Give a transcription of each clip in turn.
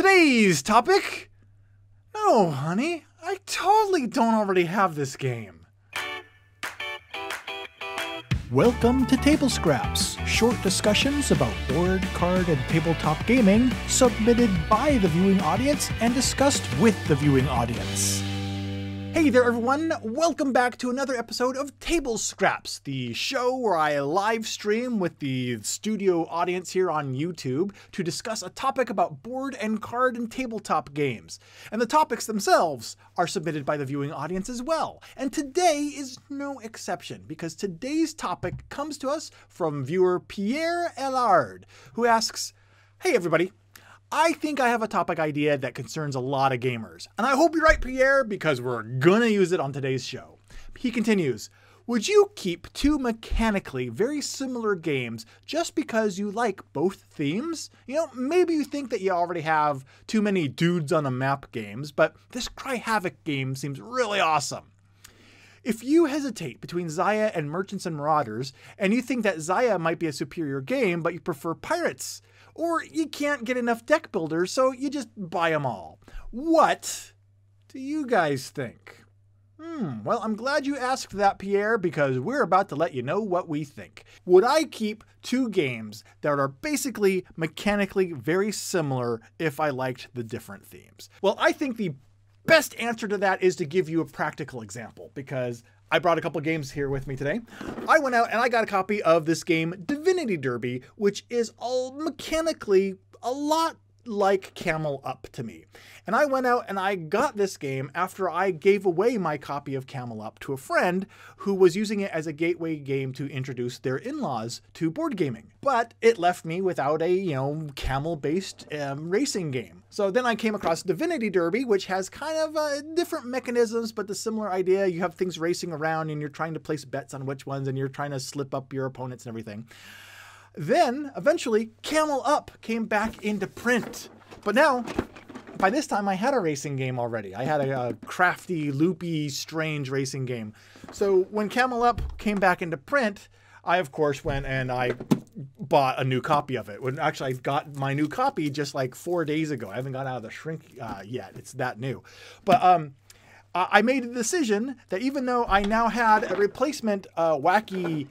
Today's topic? No, honey, I totally don't already have this game. Welcome to TABLEscraps, short discussions about board, card, and tabletop gaming, submitted by the viewing audience and discussed with the viewing audience. Hey there everyone, welcome back to another episode of TABLEscraps, the show where I live stream with the studio audience here on YouTube to discuss a topic about board and card and tabletop games. And the topics themselves are submitted by the viewing audience as well. And today is no exception, because today's topic comes to us from viewer Pierre Allard, who asks, "Hey everybody, I think I have a topic idea that concerns a lot of gamers. And I hope you're right, Pierre, because we're gonna use it on today's show." He continues, "Would you keep two mechanically very similar games just because you like both themes? You know, maybe you think that you already have too many dudes on a map games, but this Cry Havoc game seems really awesome. If you hesitate between Xayah and Merchants and Marauders, and you think that Xayah might be a superior game, but you prefer Pirates, or you can't get enough deck builders, so you just buy them all. What do you guys think?" Well, I'm glad you asked that, Pierre, because we're about to let you know what we think. Would I keep two games that are basically mechanically very similar if I liked the different themes? Well, I think the best answer to that is to give you a practical example, because I brought a couple games here with me today. I went out and I got a copy of this game, Divinity Derby, which is all mechanically a lot like Camel Up to me. And I went out and I got this game after I gave away my copy of Camel Up to a friend who was using it as a gateway game to introduce their in-laws to board gaming. But it left me without a, camel-based racing game. So then I came across Divinity Derby, which has kind of different mechanisms, but the similar idea. You have things racing around and you're trying to place bets on which ones, and you're trying to slip up your opponents and everything. Then, eventually, Camel Up came back into print. But now, by this time, I had a racing game already. I had a crafty, loopy, strange racing game. So when Camel Up came back into print, I, of course, went and I bought a new copy of it. When actually, I got my new copy just like 4 days ago. I haven't got out of the shrink yet. It's that new. But I made a decision that even though I now had a replacement wacky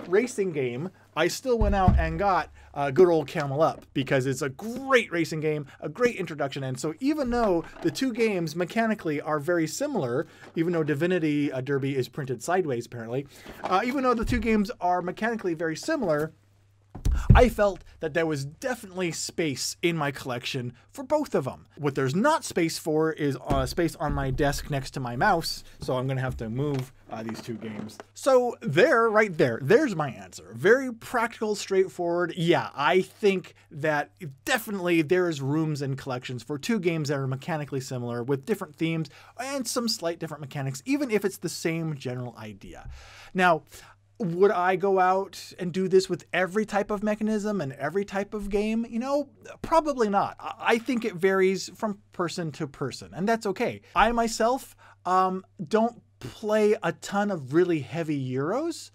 racing game, I still went out and got good old Camel Up, because it's a great racing game, a great introduction. And so even though the two games mechanically are very similar, even though Divinity Derby is printed sideways apparently, even though the two games are mechanically very similar, I felt that there was definitely space in my collection for both of them. What there's not space for is space on my desk next to my mouse, so I'm going to have to move these two games. So right there's my answer. Very practical, straightforward. Yeah, I think that definitely there is rooms and collections for two games that are mechanically similar with different themes and some slight different mechanics, even if it's the same general idea. Now, would I go out and do this with every type of mechanism and every type of game? Probably not. I think it varies from person to person, and that's okay. I myself don't play a ton of really heavy Euros.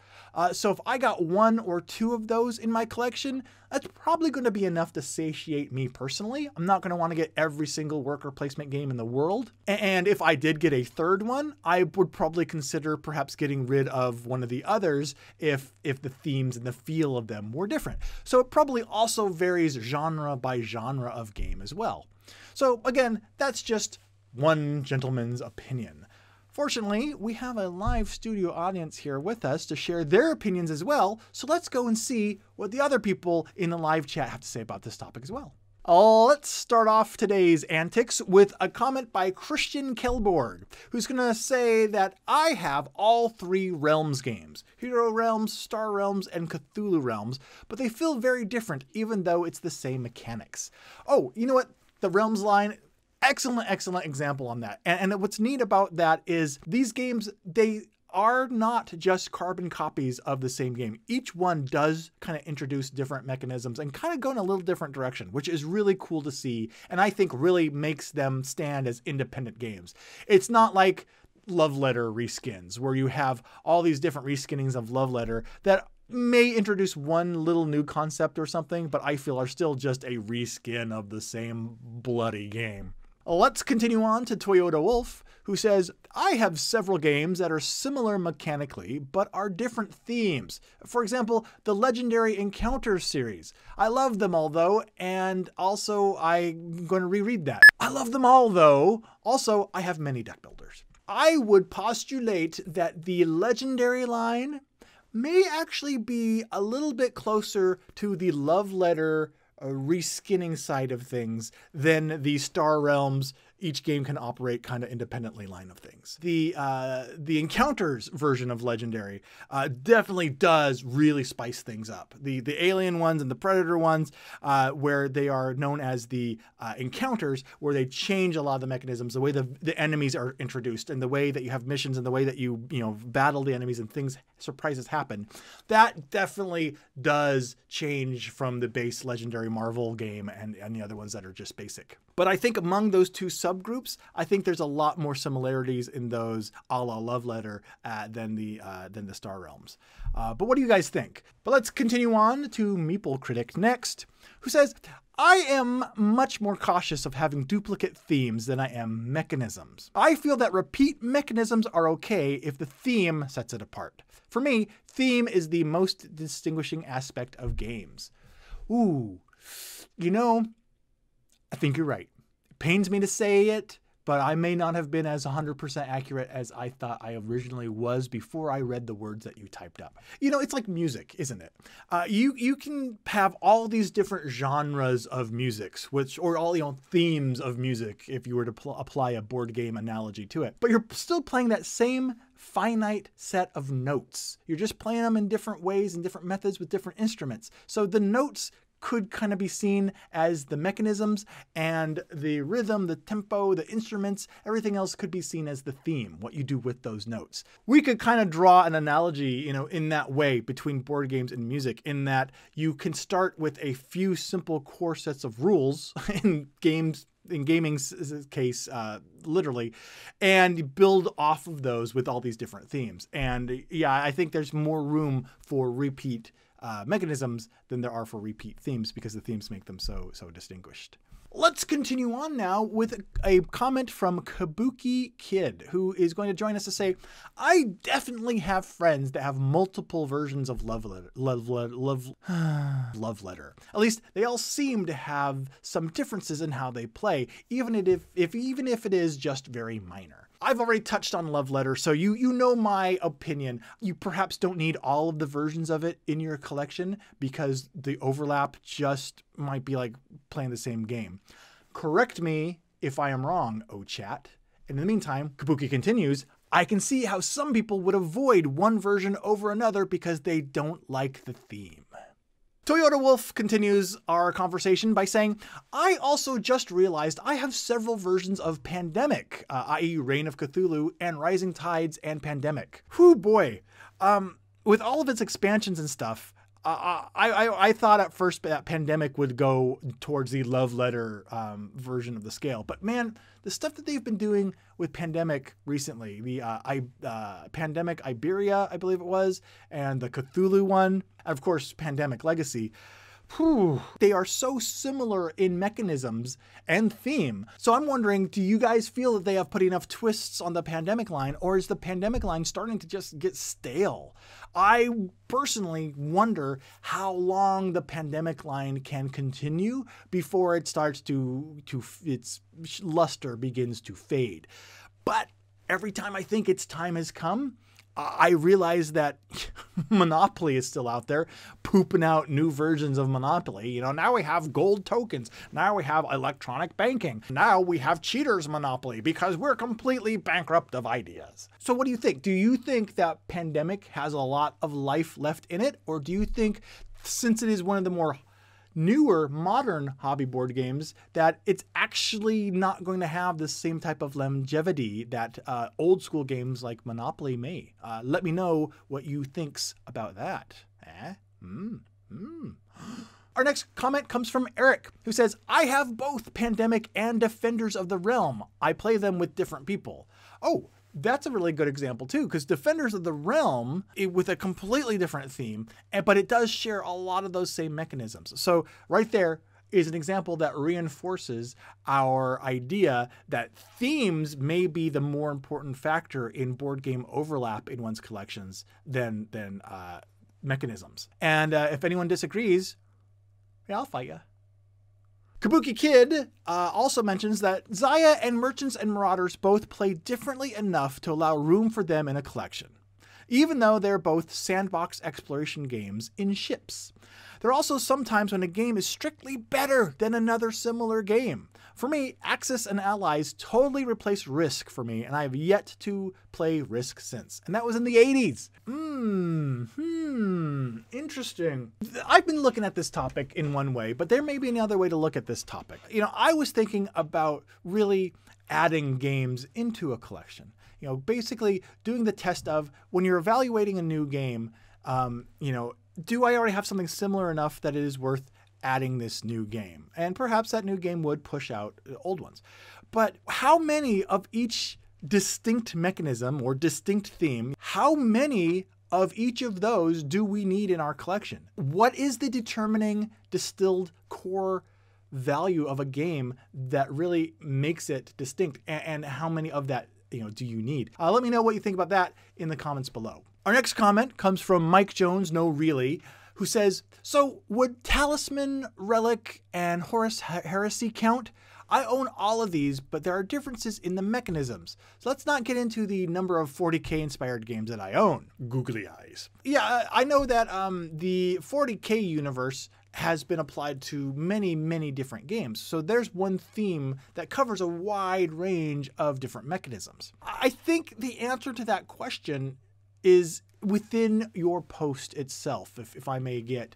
So if I got one or two of those in my collection, that's probably going to be enough to satiate me personally. I'm not going to want to get every single worker placement game in the world. And if I did get a third one, I would probably consider perhaps getting rid of one of the others if the themes and the feel of them were different. So it probably also varies genre by genre of game as well. So again, that's just one gentleman's opinion. Fortunately, we have a live studio audience here with us to share their opinions as well, so let's go and see what the other people in the live chat have to say about this topic as well. Let's start off today's antics with a comment by Christian Kelborg, who's going to say that I have all three Realms games, Hero Realms, Star Realms, and Cthulhu Realms, but they feel very different even though it's the same mechanics. Oh, you know what? The Realms line, excellent example on that. And what's neat about that is these games, they are not just carbon copies of the same game. Each one does kind of introduce different mechanisms and kind of go in a little different direction, which is really cool to see, and I think really makes them stand as independent games. It's not like Love Letter reskins, where you have all these different reskinnings of Love Letter that may introduce one little new concept or something, but I feel are still just a reskin of the same bloody game. Let's continue on to Toyota Wolf, who says, I have several games that are similar mechanically, but are different themes. For example, the Legendary Encounters series. I love them all though, and also I'm going to reread that. I love them all though. Also, I have many deck builders. I would postulate that the Legendary line may actually be a little bit closer to the Love Letter reskinning side of things than the Star Realms, each game can operate kind of independently line of things. The Encounters version of Legendary definitely does really spice things up. The Alien ones and the Predator ones, where they are known as the Encounters, where they change a lot of the mechanisms, the way the enemies are introduced, and the way that you have missions, and the way that you battle the enemies and surprises happen. That definitely does change from the base Legendary Marvel game and the other ones that are just basic. But I think among those two subgroups, I think there's a lot more similarities in those a la Love Letter than the Star Realms. But what do you guys think? But let's continue on to Meeple Critic next, who says, I am much more cautious of having duplicate themes than I am mechanisms. I feel that repeat mechanisms are okay if the theme sets it apart. For me, theme is the most distinguishing aspect of games. Ooh, I think you're right. It pains me to say it, but I may not have been as 100% accurate as I thought I originally was before I read the words that you typed up. It's like music, isn't it? You can have all these different genres of musics, or all themes of music, if you were to apply a board game analogy to it. But you're still playing that same finite set of notes. You're just playing them in different ways and different methods with different instruments. So the notes could kind of be seen as the mechanisms, and the rhythm, the tempo, the instruments, everything else could be seen as the theme, what you do with those notes. We could kind of draw an analogy, in that way between board games and music, in that you can start with a few simple core sets of rules in gaming's case, literally, and build off of those with all these different themes. And yeah, I think there's more room for repeat mechanisms than there are for repeat themes, because the themes make them so distinguished. Let's continue on now with a comment from Kabuki Kid, who is going to join us to say, I definitely have friends that have multiple versions of Love Letter. At least they all seem to have some differences in how they play, even if it is just very minor. I've already touched on Love Letter, so you know my opinion. You perhaps don't need all of the versions of it in your collection, because the overlap just might be like playing the same game. Correct me if I am wrong, oh chat. In the meantime, Kabuki continues, I can see how some people would avoid one version over another because they don't like the theme. Toyota Wolf continues our conversation by saying, I also just realized I have several versions of Pandemic, i.e. Reign of Cthulhu and Rising Tides and Pandemic. Whew, boy. With all of its expansions and stuff, I thought at first that Pandemic would go towards the Love Letter version of the scale. But man, the stuff that they've been doing with Pandemic recently, the Pandemic Iberia, I believe it was, and the Cthulhu one, and of course, Pandemic Legacy, they are so similar in mechanisms and theme. So I'm wondering, do you guys feel that they have put enough twists on the Pandemic line, or is the Pandemic line starting to just get stale? I personally wonder how long the Pandemic line can continue before it starts its luster begins to fade. But every time I think its time has come, I realize that Monopoly is still out there pooping out new versions of Monopoly. Now we have gold tokens. Now we have electronic banking. Now we have Cheaters Monopoly, because we're completely bankrupt of ideas. So what do you think? Do you think that Pandemic has a lot of life left in it? Or do you think, since it is one of the more newer, modern hobby board games, that it's actually not going to have the same type of longevity that old school games like Monopoly may? Let me know what you thinks about that. Our next comment comes from Eric, who says, I have both Pandemic and Defenders of the Realm. I play them with different people. Oh, That's a really good example too, because Defenders of the Realm, with a completely different theme, but it does share a lot of those same mechanisms. So right there is an example that reinforces our idea that themes may be the more important factor in board game overlap in one's collections than mechanisms. And if anyone disagrees, yeah, I'll fight you. Kabuki Kid also mentions that Xayah and Merchants and Marauders both play differently enough to allow room for them in a collection, even though they're both sandbox exploration games in ships. There are also some times when a game is strictly better than another similar game. For me, Axis and Allies totally replaced Risk for me, and I have yet to play Risk since. And that was in the 80s. Interesting. I've been looking at this topic in one way, but there may be another way to look at this topic. You know, I was thinking about really adding games into a collection. You know, basically doing the test of when you're evaluating a new game, you know, do I already have something similar enough that it is worth adding this new game? And perhaps that new game would push out old ones. But how many of each distinct mechanism or distinct theme, how many of each of those do we need in our collection? What is the determining distilled core value of a game that really makes it distinct? And how many of that, you know, do you need? Let me know what you think about that in the comments below. Our next comment comes from Mike Jones, No Really, who says, so would Talisman, Relic, and Horus Heresy count? I own all of these, but there are differences in the mechanisms. So let's not get into the number of 40K inspired games that I own. Googly eyes. Yeah, I know that the 40K universe has been applied to many, many different games. So there's one theme that covers a wide range of different mechanisms. I think the answer to that question is within your post itself, if I may get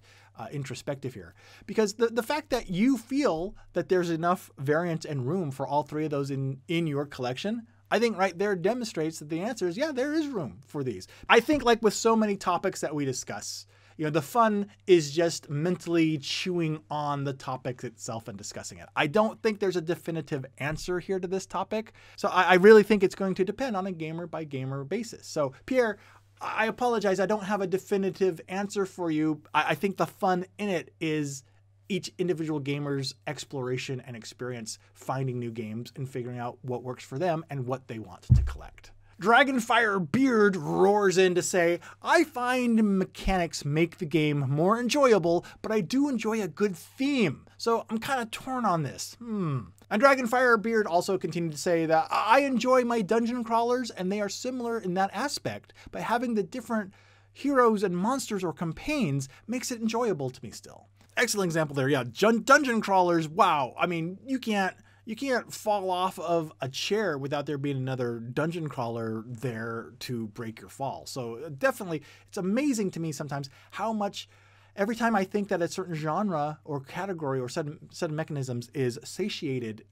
introspective here. Because the fact that you feel that there's enough variance and room for all three of those in your collection, I think right there demonstrates that the answer is, yeah, there is room for these. I think like with so many topics that we discuss, you know, the fun is just mentally chewing on the topic itself and discussing it. I don't think there's a definitive answer here to this topic. So I really think it's going to depend on a gamer by gamer basis. So Pierre, I apologize. I don't have a definitive answer for you. I think the fun in it is each individual gamer's exploration and experience finding new games and figuring out what works for them and what they want to collect. Dragonfire Beard roars in to say, I find mechanics make the game more enjoyable, but I do enjoy a good theme. So I'm kind of torn on this. And Dragonfire Beard also continued to say that I enjoy my dungeon crawlers and they are similar in that aspect, but having the different heroes and monsters or campaigns makes it enjoyable to me still. Excellent example there. Yeah, dungeon crawlers. Wow. I mean, you can't fall off of a chair without there being another dungeon crawler there to break your fall. So definitely, it's amazing to me sometimes how much every time I think that a certain genre or category or set of mechanisms is satiated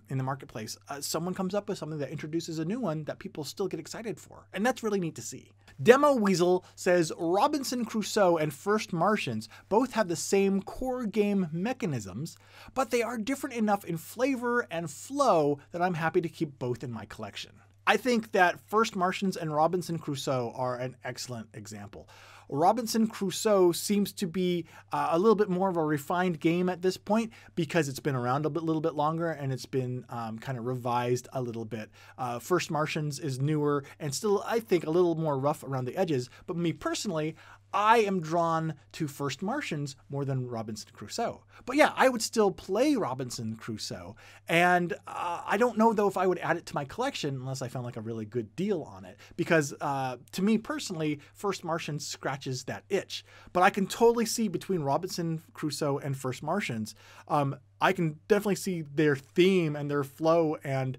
in the marketplace, someone comes up with something that introduces a new one that people still get excited for. And that's really neat to see. Demo Weasel says Robinson Crusoe and First Martians both have the same core game mechanisms, but they are different enough in flavor and flow that I'm happy to keep both in my collection. I think that First Martians and Robinson Crusoe are an excellent example. Robinson Crusoe seems to be a little bit more of a refined game at this point because it's been around a little bit longer and it's been kind of revised a little bit. First Martians is newer and still, I think, a little more rough around the edges. But me personally, I am drawn to First Martians more than Robinson Crusoe. But yeah, I would still play Robinson Crusoe. And I don't know, though, if I would add it to my collection unless I found like a really good deal on it. Because to me personally, First Martians scratches that itch. But I can totally see between Robinson Crusoe and First Martians, I can definitely see their theme and their flow and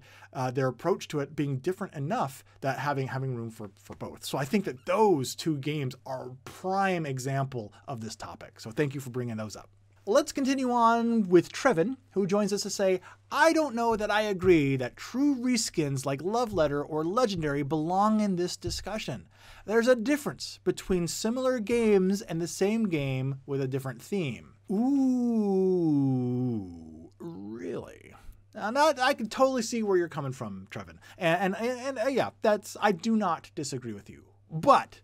their approach to it being different enough that having room for both. So I think that those two games are a prime example of this topic. So thank you for bringing those up. Let's continue on with Trevin, who joins us to say, I don't know that I agree that true reskins like Love Letter or Legendary belong in this discussion. There's a difference between similar games and the same game with a different theme. Ooh, really? I can totally see where you're coming from, Trevin. And yeah, I do not disagree with you. But,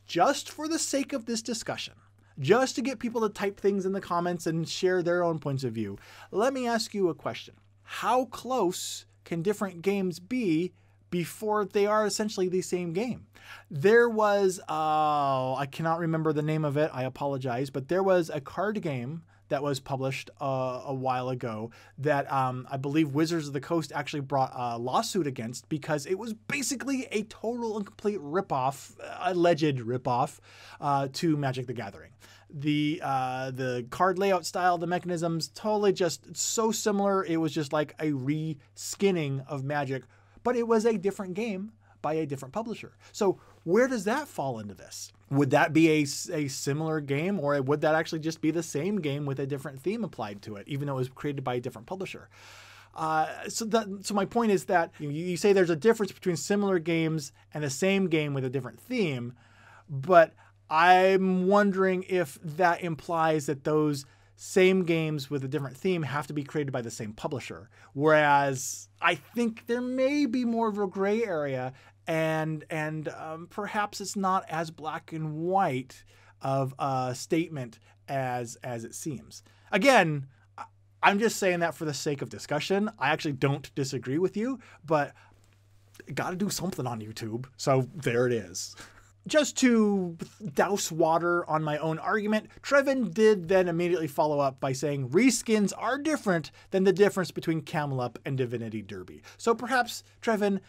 just for the sake of this discussion, just to get people to type things in the comments and share their own points of view, let me ask you a question. How close can different games be before they are essentially the same game? There was, I cannot remember the name of it, I apologize, but there was a card game that was published a while ago that I believe Wizards of the Coast actually brought a lawsuit against because it was basically a total and complete ripoff, alleged ripoff, to Magic the Gathering. The card layout style, the mechanisms, totally just so similar. It was just like a re-skinning of Magic, but it was a different game by a different publisher. So where does that fall into this? Would that be a similar game, or would that actually just be the same game with a different theme applied to it, even though it was created by a different publisher? So my point is that you say there's a difference between similar games and the same game with a different theme, but I'm wondering if that implies that those same games with a different theme have to be created by the same publisher. Whereas I think there may be more of a gray area, and perhaps it's not as black and white of a statement as it seems. Again, I'm just saying that for the sake of discussion. I actually don't disagree with you, but got to do something on YouTube. So there it is. Just to douse water on my own argument, Trevin did then immediately follow up by saying reskins are different than the difference between Camel Up and Divinity Derby. So perhaps, Trevin,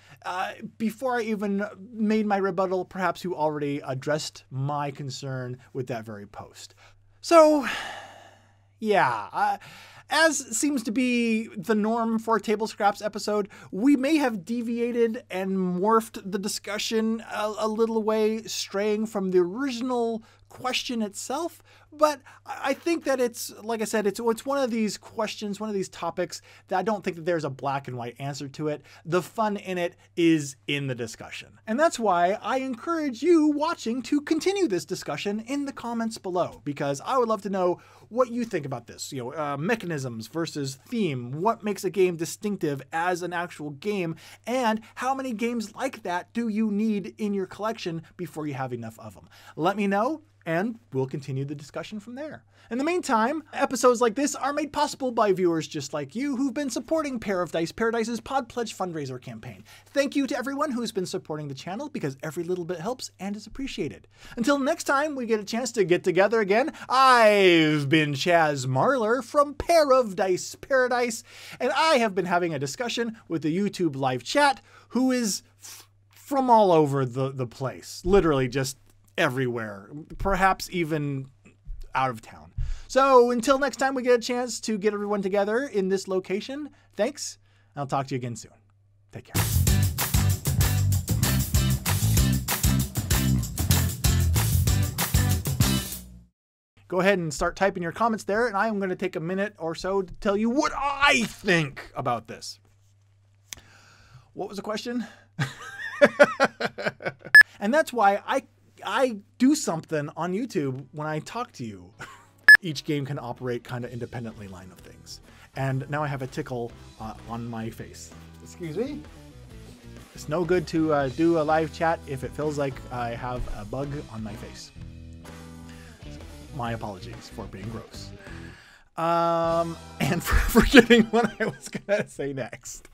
before I even made my rebuttal, perhaps you already addressed my concern with that very post. So, yeah, as seems to be the norm for a TABLEscraps episode, we may have deviated and morphed the discussion a little way, straying from the original question itself. But I think that it's, like I said, it's one of these questions, one of these topics that I don't think that there's a black and white answer to it. The fun in it is in the discussion. And that's why I encourage you watching to continue this discussion in the comments below, because I would love to know what you think about this. Mechanisms versus theme, what makes a game distinctive as an actual game, and how many games like that do you need in your collection before you have enough of them? Let me know, and we'll continue the discussion from there. In the meantime, episodes like this are made possible by viewers just like you who've been supporting Pair of Dice Paradise's Pod Pledge fundraiser campaign. Thank you to everyone who's been supporting the channel, because every little bit helps and is appreciated. Until next time we get a chance to get together again, I've been Chaz Marler from Pair of Dice Paradise, and I have been having a discussion with the YouTube live chat, who is from all over the place. Literally just everywhere, perhaps even out of town. So until next time we get a chance to get everyone together in this location, thanks. I'll talk to you again soon. Take care. Go ahead and start typing your comments there, and I am going to take a minute or so to tell you what I think about this. What was the question? And that's why I do something on YouTube when I talk to you. Each game can operate kind of independently line of things. And now I have a tickle on my face. Excuse me? It's no good to do a live chat if it feels like I have a bug on my face. My apologies for being gross. And for forgetting what I was going to say next.